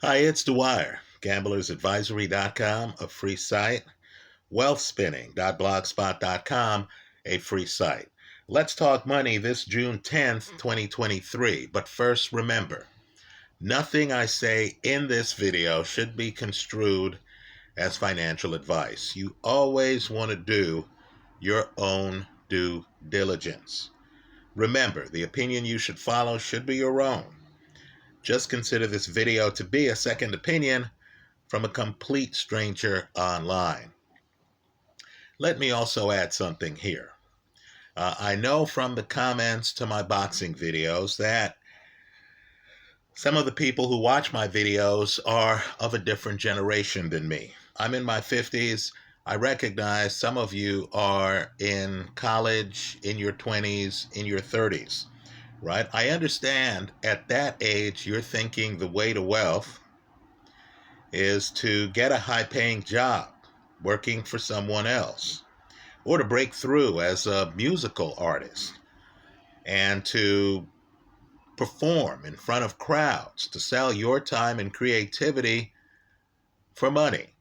Hi, it's Dwyer, gamblersadvisory.com, a free site, wealthspinning.blogspot.com, a free site. Let's talk money this June 10th, 2023. But first, remember, nothing I say in this video should be construed as financial advice. You always want to do your own due diligence. Remember, the opinion you should follow should be your own. Just consider this video to be a second opinion from a complete stranger online. Let me also add something here. I know from the comments to my boxing videos that some of the people who watch my videos are of a different generation than me. I'm in my 50s. I recognize some of you are in college, in your 20s, in your 30s, right? I understand at that age you're thinking the way to wealth is to get a high-paying job working for someone else, or to break through as a musical artist and to perform in front of crowds, to sell your time and creativity for money,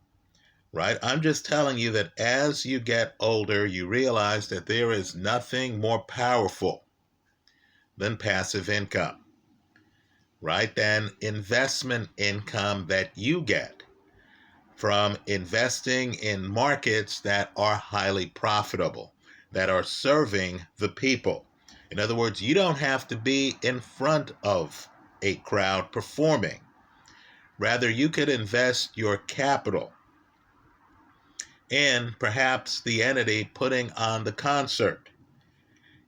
right? I'm just telling you that as you get older, you realize that there is nothing more powerful than passive income, right? Than investment income that you get from investing in markets that are highly profitable, that are serving the people. In other words, you don't have to be in front of a crowd performing. Rather, you could invest your capital in perhaps the entity putting on the concert,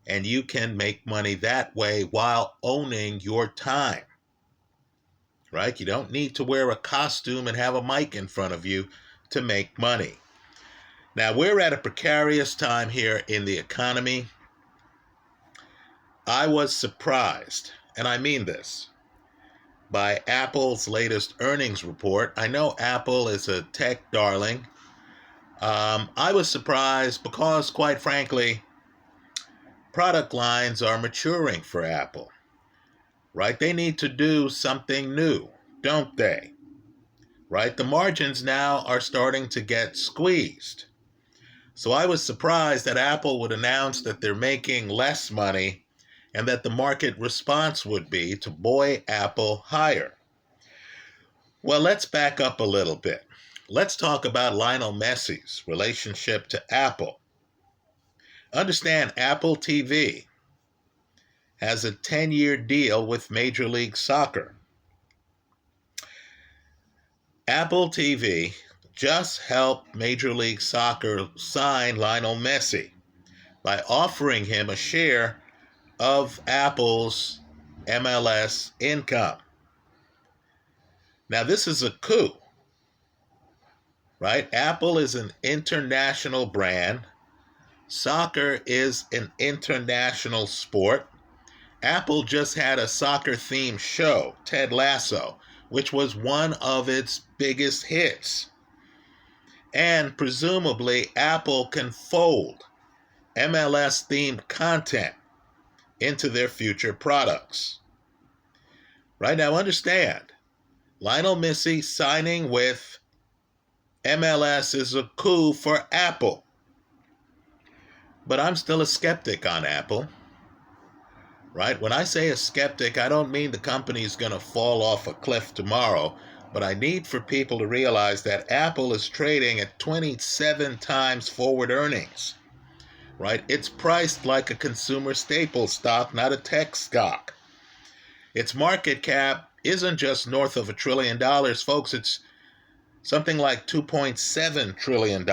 and you can make money that way while owning your time, right? You don't need to wear a costume and have a mic in front of you to make money. Now, we're at a precarious time here in the economy. I was surprised, and I mean this, by Apple's latest earnings report. I know Apple is a tech darling. I was surprised because, quite frankly, product lines are maturing for Apple, right? They need to do something new, don't they? Right? The margins now are starting to get squeezed. So I was surprised that Apple would announce that they're making less money and that the market response would be to buoy Apple higher. Well, let's back up a little bit. Let's talk about Lionel Messi's relationship to Apple. Understand, Apple TV has a 10-year deal with Major League Soccer. Apple TV just helped Major League Soccer sign Lionel Messi by offering him a share of Apple's MLS income. Now, this is a coup, right? Apple is an international brand. Soccer is an international sport. Apple just had a soccer-themed show, Ted Lasso, which was one of its biggest hits. And presumably, Apple can fold MLS-themed content into their future products. Right now, understand, Lionel Messi signing with MLS is a coup for Apple. But I'm still a skeptic on Apple. Right? When I say a skeptic, I don't mean the company is going to fall off a cliff tomorrow, but I need for people to realize that Apple is trading at 27 times forward earnings. Right? It's priced like a consumer staple stock, not a tech stock. Its market cap isn't just north of $1 trillion, folks. It's something like $2.7 trillion.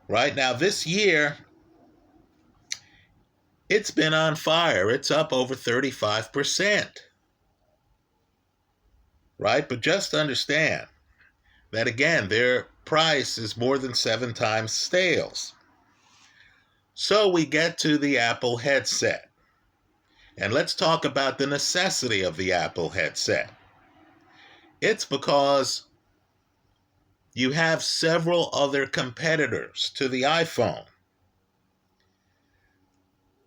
Right? Now, this year, it's been on fire. It's up over 35%. Right? But just understand that, again, their price is more than 7 times sales. So we get to the Apple headset. And let's talk about the necessity of the Apple headset. It's because you have several other competitors to the iPhone.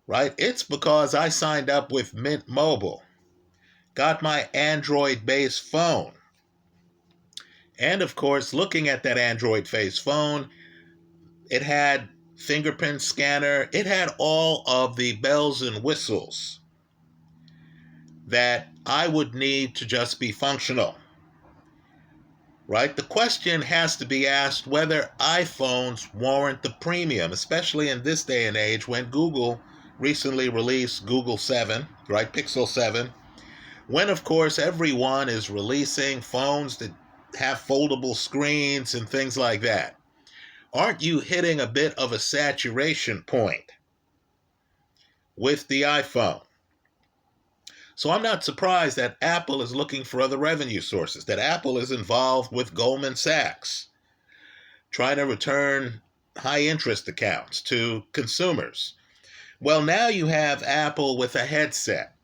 Right? It's because I signed up with Mint Mobile. got my Android-based phone. And of course, looking at that Android-based phone, it had fingerprint scanner. It had all of the bells and whistles that I would need to just be functional. Right? The question has to be asked whether iPhones warrant the premium, especially in this day and age when Google recently released Google 7, right? Pixel 7. When, of course, everyone is releasing phones that have foldable screens and things like that. Aren't you hitting a bit of a saturation point with the iPhone? So I'm not surprised that Apple is looking for other revenue sources, that Apple is involved with Goldman Sachs, trying to return high interest accounts to consumers. Well, now you have Apple with a headset.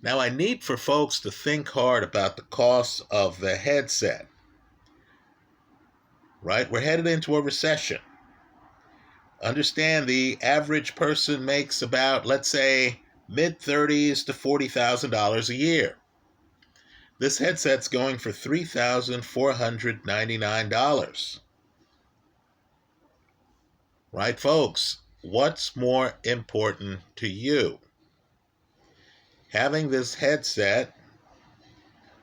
Now I need for folks to think hard about the cost of the headset. Right? We're headed into a recession. Understand the average person makes about, let's say, mid-30s to $40,000 a year. This headset's going for $3,499. Right, folks? What's more important to you? Having this headset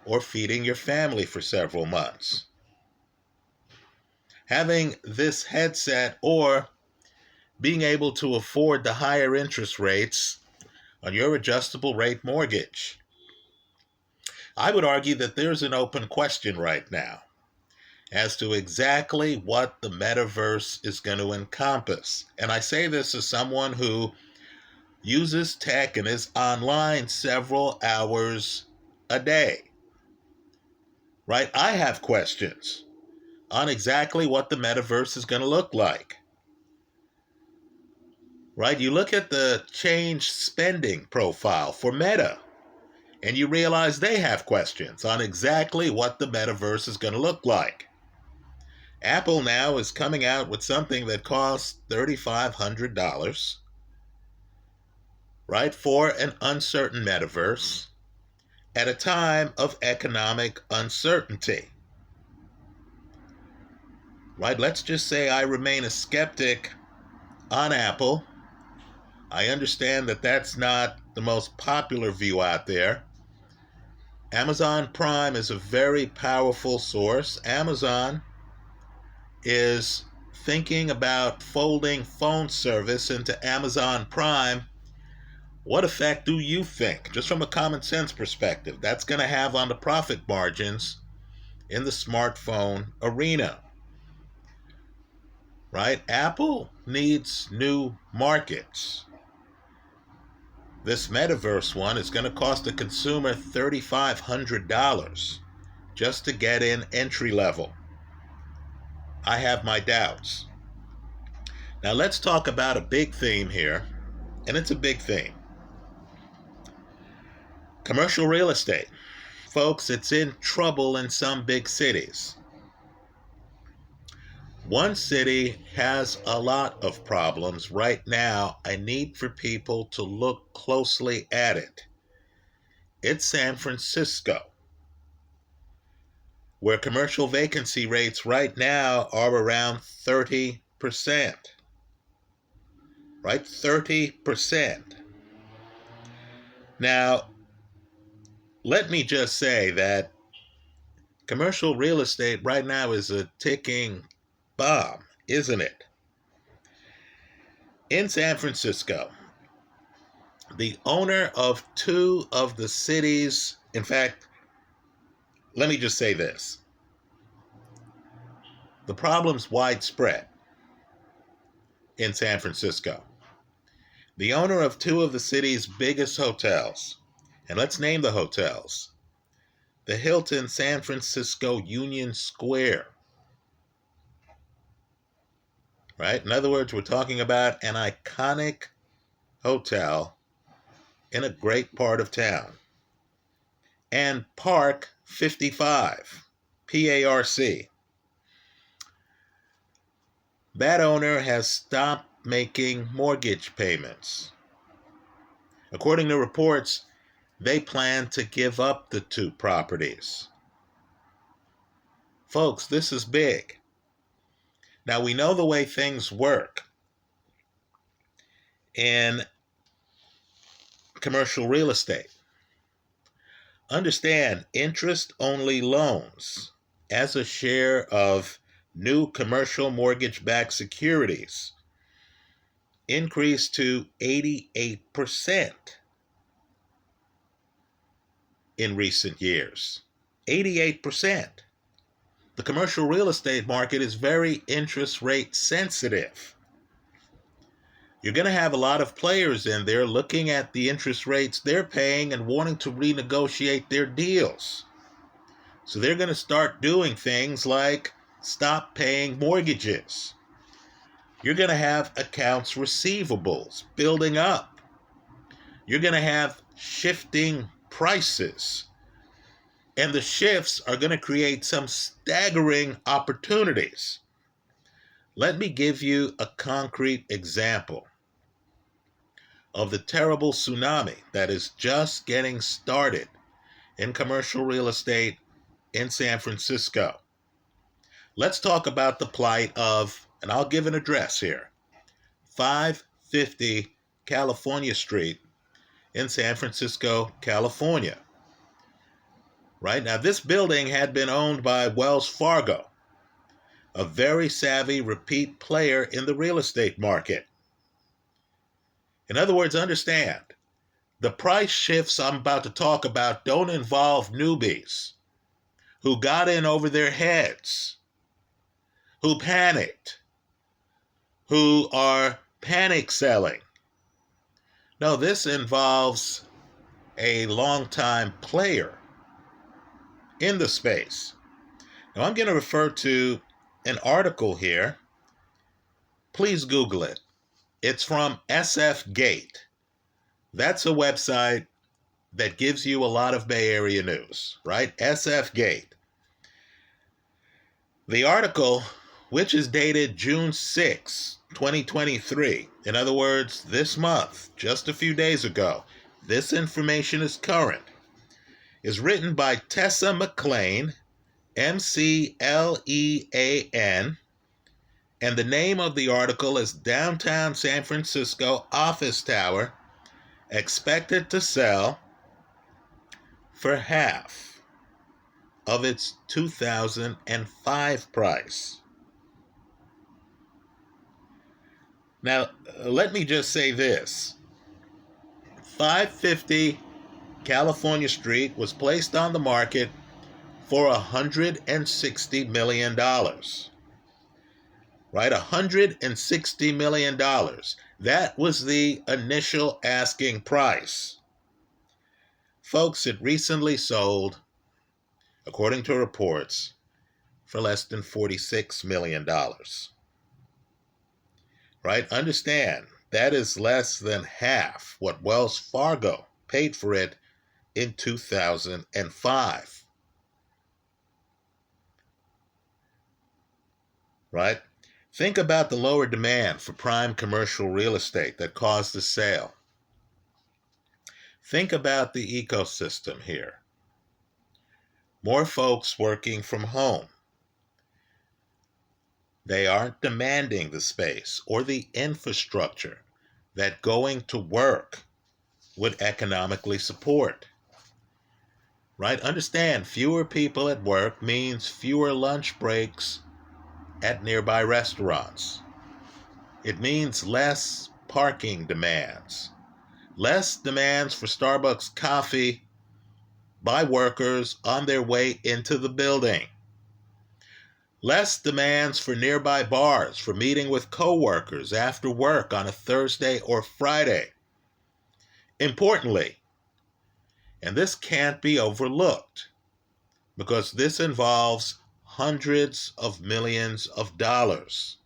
or feeding your family for several months? Having this headset or being able to afford the higher interest rates on your adjustable rate mortgage? I would argue that there's an open question right now as to exactly what the metaverse is going to encompass. And I say this as someone who uses tech and is online several hours a day. Right? I have questions on exactly what the metaverse is going to look like. Right? You look at the change spending profile for Meta, and you realize they have questions on exactly what the metaverse is going to look like. Apple now is coming out with something that costs $3,500, right, for an uncertain metaverse at a time of economic uncertainty. Right? Let's just say I remain a skeptic on Apple. I understand that that's not the most popular view out there. Amazon Prime is a very powerful source. Amazon is thinking about folding phone service into Amazon Prime. What effect do you think, just from a common sense perspective, that's going to have on the profit margins in the smartphone arena? Right? Apple needs new markets. This metaverse one is going to cost a consumer $3,500 just to get in entry level. I have my doubts. Now let's talk about a big theme here, and it's a big theme. Commercial real estate. Folks, it's in trouble in some big cities. One city has a lot of problems right now. I need for people to look closely at it. It's San Francisco, where commercial vacancy rates right now are around 30%. Right? 30%. Now, let me just say that commercial real estate right now is a ticking bomb, isn't it? In San Francisco, the owner of two of the cities, in fact, let me just say this. The problem's widespread in San Francisco. The owner of two of the city's biggest hotels, and let's name the hotels: the Hilton San Francisco Union Square. Right? In other words, we're talking about an iconic hotel in a great part of town. And Park 55, PARC. That owner has stopped making mortgage payments. According to reports, they plan to give up the 2 properties. Folks, this is big. Now, we know the way things work in commercial real estate. Understand, interest-only loans as a share of new commercial mortgage-backed securities increased to 88% in recent years. 88%. The commercial real estate market is very interest rate sensitive. You're going to have a lot of players in there looking at the interest rates they're paying and wanting to renegotiate their deals. So they're going to start doing things like stop paying mortgages. You're going to have accounts receivables building up. You're going to have shifting prices. And the shifts are going to create some staggering opportunities. Let me give you a concrete example of the terrible tsunami that is just getting started in commercial real estate in San Francisco. Let's talk about the plight of, and I'll give an address here, 550 California Street in San Francisco, California. Right now, this building had been owned by Wells Fargo, a very savvy repeat player in the real estate market. In other words, understand, the price shifts I'm about to talk about don't involve newbies who got in over their heads, who panicked, who are panic selling. No, this involves a longtime player in the space. Now, I'm going to refer to an article here. Please Google it. It's from SF Gate. That's a website that gives you a lot of Bay Area news, right? SF Gate. The article, which is dated June 6, 2023, in other words, this month, just a few days ago, this information is current, is written by Tessa McLean, McLean, and the name of the article is Downtown San Francisco Office Tower Expected to Sell for Half of its 2005 price. Now, let me just say this. 550 California Street was placed on the market for $160 million. Right? $160 million. That was the initial asking price. Folks, it recently sold, according to reports, for less than $46 million. Right? Understand, that is less than half what Wells Fargo paid for it in 2005. Right? Think about the lower demand for prime commercial real estate that caused the sale. Think about the ecosystem here. More folks working from home. They aren't demanding the space or the infrastructure that going to work would economically support. Right? Understand, fewer people at work means fewer lunch breaks at nearby restaurants. It means less parking demands, less demands for Starbucks coffee by workers on their way into the building, less demands for nearby bars for meeting with coworkers after work on a Thursday or Friday. Importantly, and this can't be overlooked because this involves hundreds of millions of dollars.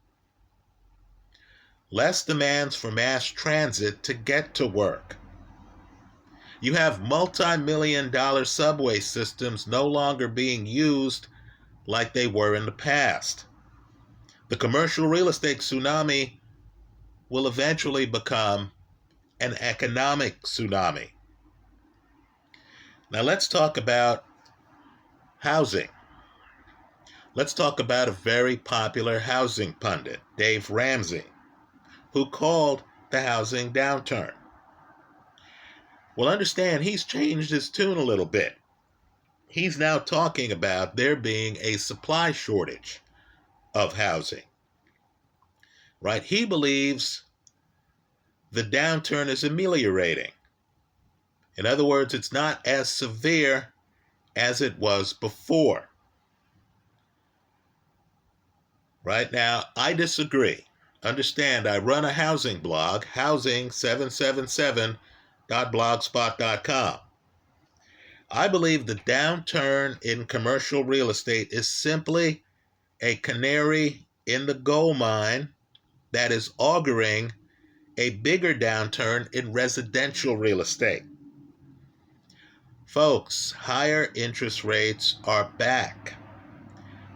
Less demands for mass transit to get to work. You have multi-million-dollar subway systems no longer being used like they were in the past. The commercial real estate tsunami will eventually become an economic tsunami. Now let's talk about housing. Let's talk about a very popular housing pundit, Dave Ramsey, who called the housing downturn. Well, understand he's changed his tune a little bit. He's now talking about there being a supply shortage of housing, right? He believes the downturn is ameliorating. In other words, it's not as severe as it was before. Right now, I disagree. Understand, I run a housing blog, housing777.blogspot.com. I believe the downturn in commercial real estate is simply a canary in the gold mine that is auguring a bigger downturn in residential real estate. Folks, higher interest rates are back.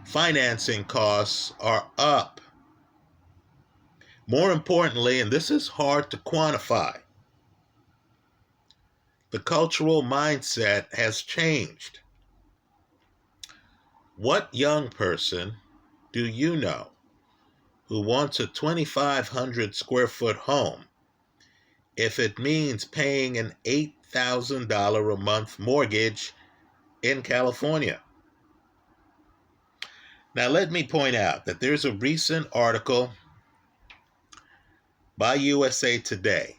Financing costs are up. More importantly, and this is hard to quantify, the cultural mindset has changed. What young person do you know who wants a 2,500 square foot home if it means paying an $8,000 a month mortgage in California? Now, let me point out that there's a recent article by USA Today,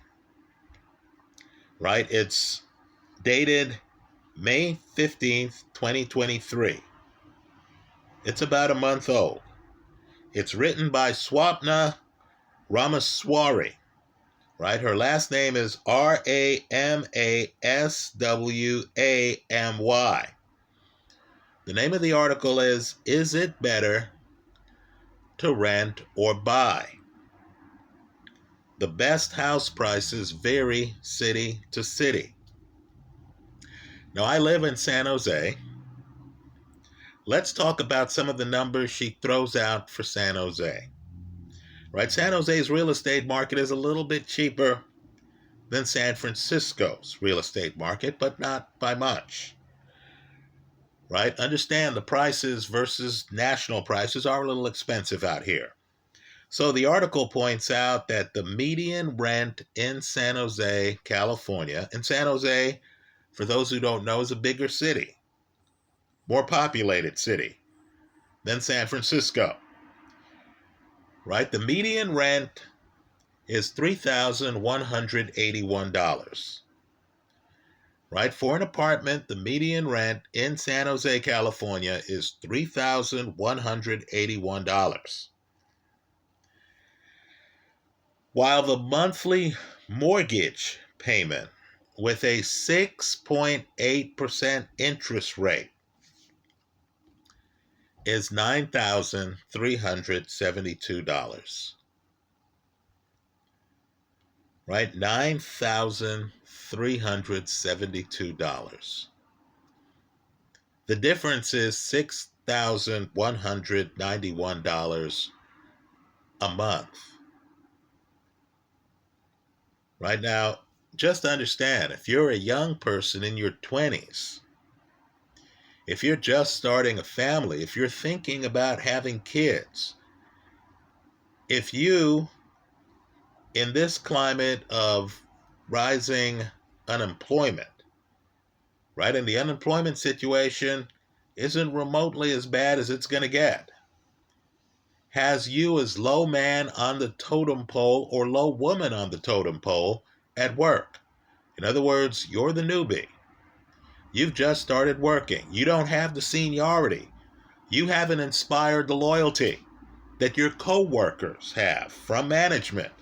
right? It's dated May 15th, 2023. It's about a month old. It's written by Swapna Ramaswamy, right? Her last name is Ramaswamy. The name of the article is it better to rent or buy? The best house prices vary city to city. Now, I live in San Jose. Let's talk about some of the numbers she throws out for San Jose. Right? San Jose's real estate market is a little bit cheaper than San Francisco's real estate market, but not by much. Right? Understand the prices versus national prices are a little expensive out here. So the article points out that the median rent in San Jose, California, and San Jose, for those who don't know, is a bigger city, more populated city than San Francisco. Right? The median rent is $3,181. Right? For an apartment, the median rent in San Jose, California is $3,181. While the monthly mortgage payment with a 6.8% interest rate is $9,372. Right? $9,372. The difference is $6,191 a month. Right now, just understand, if you're a young person in your 20s, if you're just starting a family, if you're thinking about having kids, if you, in this climate of rising unemployment, right, and the unemployment situation isn't remotely as bad as it's going to get, has you as low man on the totem pole or low woman on the totem pole at work. In other words, you're the newbie. You've just started working. You don't have the seniority. You haven't inspired the loyalty that your co-workers have from management.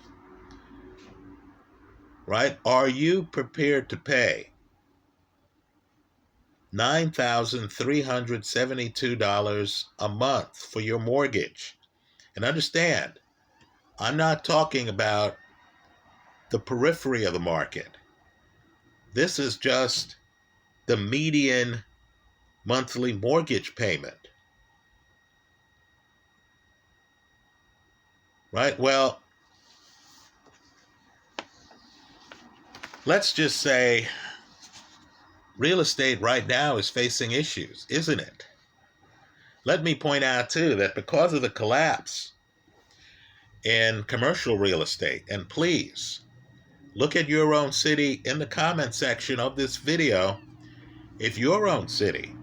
Right? Are you prepared to pay $9,372 a month for your mortgage? And understand, I'm not talking about the periphery of the market. This is just the median monthly mortgage payment. Right? Well, let's just say Real estate right now is facing issues, isn't it? Let me point out, too, that because of the collapse in commercial real estate, and please look at your own city in the comment section of this video if your own city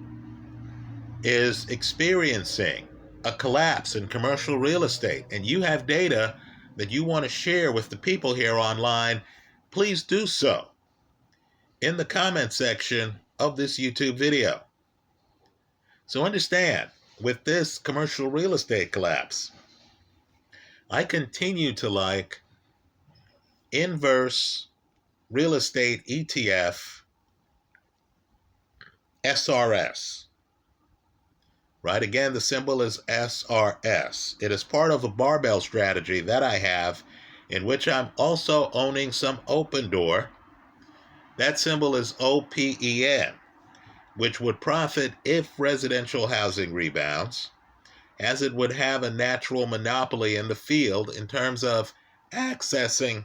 is experiencing a collapse in commercial real estate and you have data that you want to share with the people here online, please do so in the comment section of this YouTube video. So understand, with this commercial real estate collapse, I continue to like inverse real estate ETF SRS. Right? Again, the symbol is SRS. It is part of a barbell strategy that I have in which I'm also owning some Open Door. That symbol is OPEN, which would profit if residential housing rebounds, as it would have a natural monopoly in the field in terms of accessing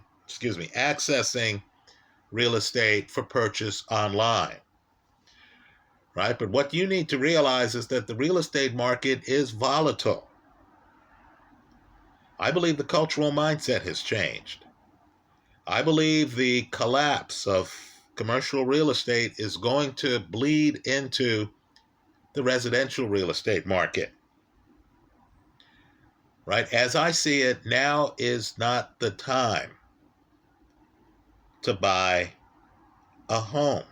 real estate for purchase online. Right? But what you need to realize is that the real estate market is volatile. I believe the cultural mindset has changed. I believe the collapse of commercial real estate is going to bleed into the residential real estate market. Right? As I see it, now is not the time to buy a home.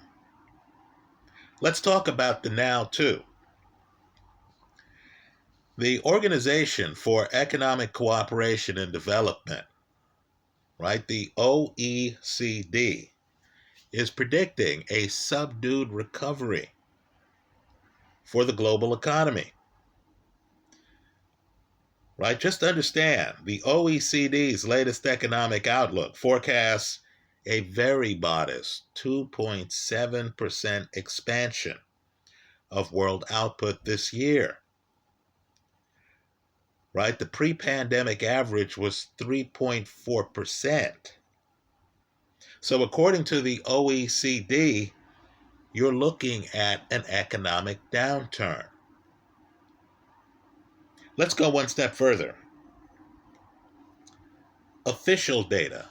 Let's talk about the now, too. The Organization for Economic Cooperation and Development, right, the OECD, is predicting a subdued recovery for the global economy. Right? Just understand, the OECD's latest economic outlook forecasts a very modest 2.7% expansion of world output this year. Right? The pre-pandemic average was 3.4%. So according to the OECD, you're looking at an economic downturn. Let's go one step further. Official data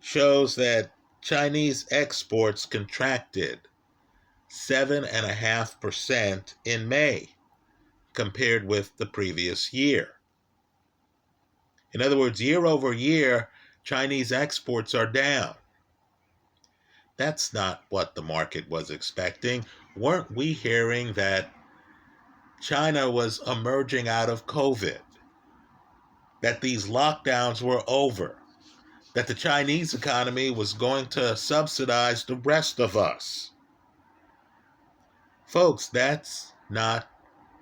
shows that Chinese exports contracted 7.5% in May compared with the previous year. In other words, year over year, Chinese exports are down. That's not what the market was expecting. Weren't we hearing that China was emerging out of COVID, that these lockdowns were over, that the Chinese economy was going to subsidize the rest of us? Folks, that's not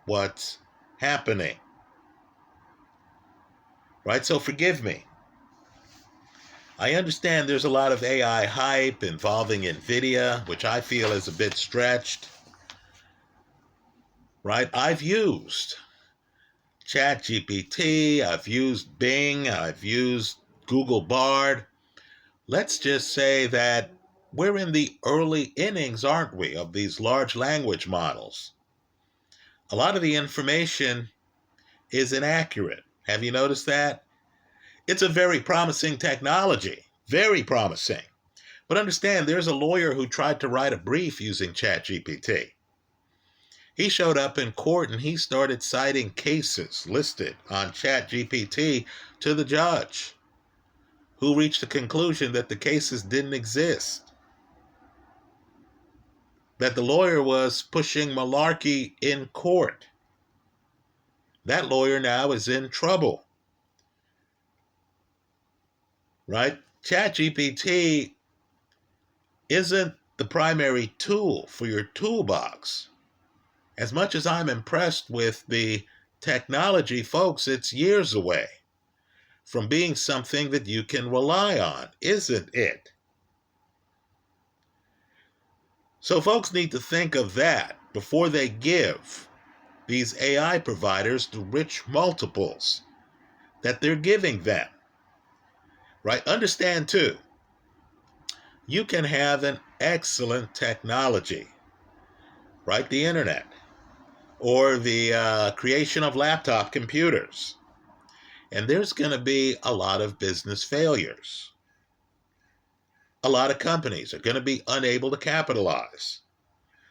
what's happening. Right? So forgive me. I understand there's a lot of AI hype involving NVIDIA, which I feel is a bit stretched. Right? I've used ChatGPT, I've used Bing, I've used Google Bard. Let's just say that we're in the early innings, aren't we, of these large language models. A lot of the information is inaccurate. Have you noticed that? It's a very promising technology, very promising. But understand, there's a lawyer who tried to write a brief using ChatGPT. He showed up in court and he started citing cases listed on ChatGPT to the judge, who reached the conclusion that the cases didn't exist, that the lawyer was pushing malarkey in court. That lawyer now is in trouble. Right? ChatGPT isn't the primary tool for your toolbox. As much as I'm impressed with the technology, folks, it's years away from being something that you can rely on, isn't it? So folks need to think of that before they give these AI providers the rich multiples that they're giving them. Right? Understand too, You can have an excellent technology, right? The internet, or the creation of laptop computers. And there's going to be a lot of business failures. A lot of companies are going to be unable to capitalize.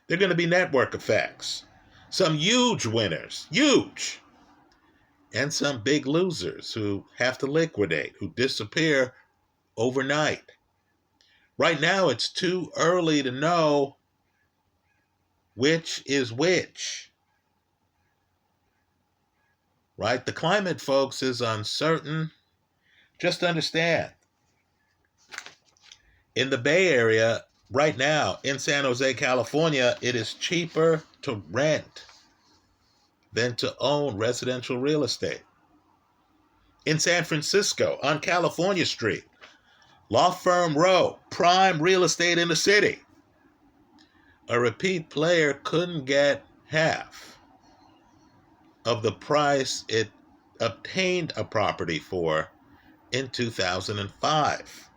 There are going to be network effects. Some huge winners, huge, and some big losers who have to liquidate, who disappear overnight. Right now, it's too early to know which is which, right? The climate, folks, is uncertain. Just understand, in the Bay Area, right now, in San Jose, California, it is cheaper to rent than to own residential real estate. In San Francisco, on California Street, Law Firm Row, prime real estate in the city, a repeat player couldn't get half of the price it obtained a property for in 2005.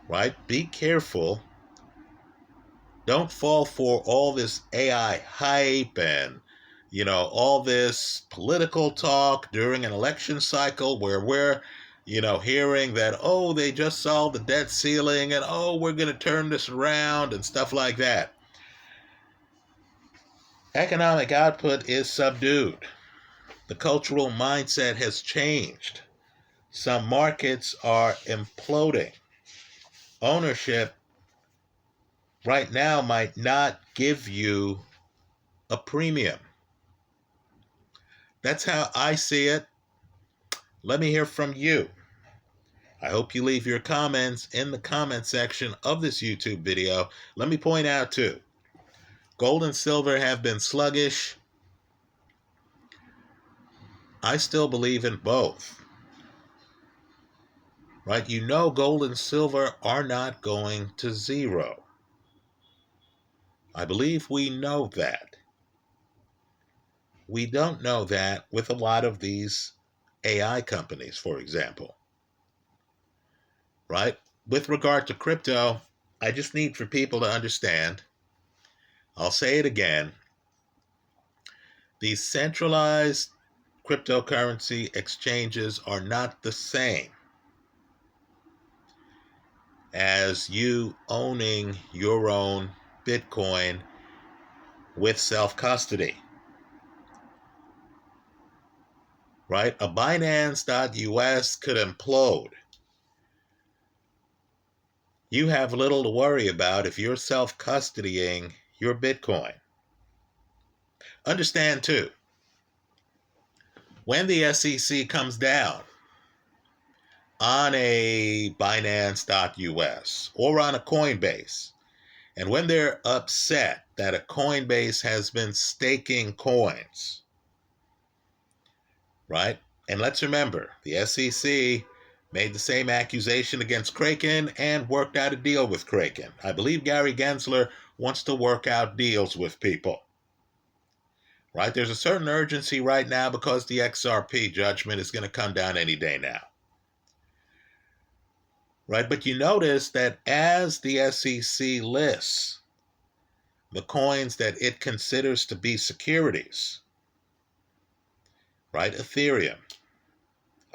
Right? Be careful. Don't fall for all this AI hype and, all this political talk during an election cycle where we're, hearing that, oh, they just solved the debt ceiling and, oh, we're going to turn this around and stuff like that. Economic output is subdued. The cultural mindset has changed. Some markets are imploding. Ownership right now might not give you a premium. That's how I see it. Let me hear from you. I hope you leave your comments in the comment section of this YouTube video. Let me point out too, gold and silver have been sluggish. I still believe in both. Right? Gold and silver are not going to zero. I believe we know that. We don't know that with a lot of these AI companies, for example. Right? With regard to crypto, I just need for people to understand, I'll say it again, these centralized cryptocurrency exchanges are not the same as you owning your own Bitcoin with self-custody. Right? A Binance.us could implode. You have little to worry about if you're self-custodying your Bitcoin. Understand too, when the SEC comes down on a Binance.us or on a Coinbase, and when they're upset that a Coinbase has been staking coins, right? And let's remember, the SEC made the same accusation against Kraken and worked out a deal with Kraken. I believe Gary Gensler wants to work out deals with people. Right? There's a certain urgency right now because the XRP judgment is going to come down any day now. Right? But you notice that as the SEC lists the coins that it considers to be securities, right? Ethereum.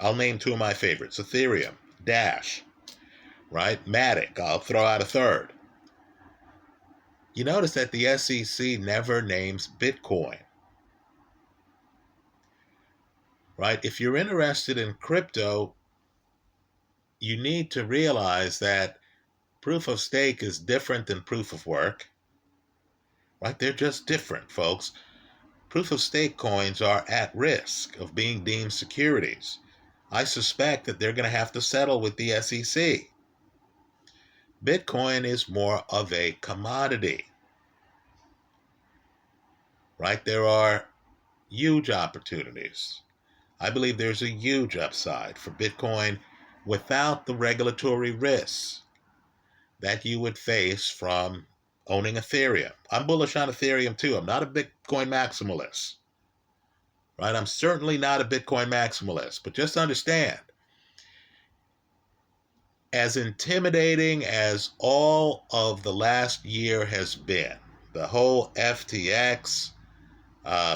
I'll name two of my favorites. Ethereum, Dash, right? Matic, I'll throw out a third. You notice that the SEC never names Bitcoin. Right? If you're interested in crypto, you need to realize that proof of stake is different than proof of work. Right? They're just different, folks. Proof of stake coins are at risk of being deemed securities. I suspect that they're going to have to settle with the SEC. Bitcoin is more of a commodity. Right? There are huge opportunities. I believe there's a huge upside for Bitcoin without the regulatory risks that you would face from owning Ethereum. I'm bullish on Ethereum too. I'm not a Bitcoin maximalist. Right? I'm certainly not a Bitcoin maximalist. But just understand, as intimidating as all of the last year has been, the whole FTX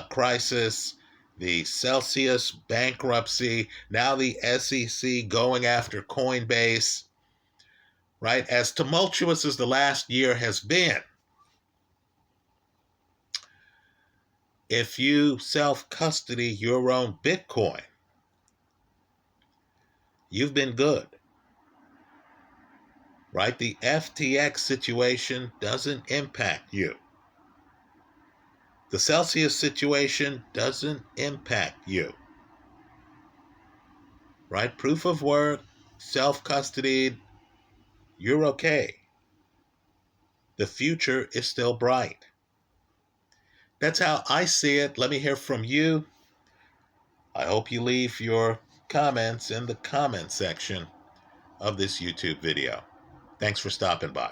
crisis, the Celsius bankruptcy, now the SEC going after Coinbase, right? As tumultuous as the last year has been, if you self-custody your own Bitcoin, you've been good, right? The FTX situation doesn't impact you. The Celsius situation doesn't impact you, right? Proof of work, self-custodied, you're okay. The future is still bright. That's how I see it. Let me hear from you. I hope you leave your comments in the comment section of this YouTube video. Thanks for stopping by.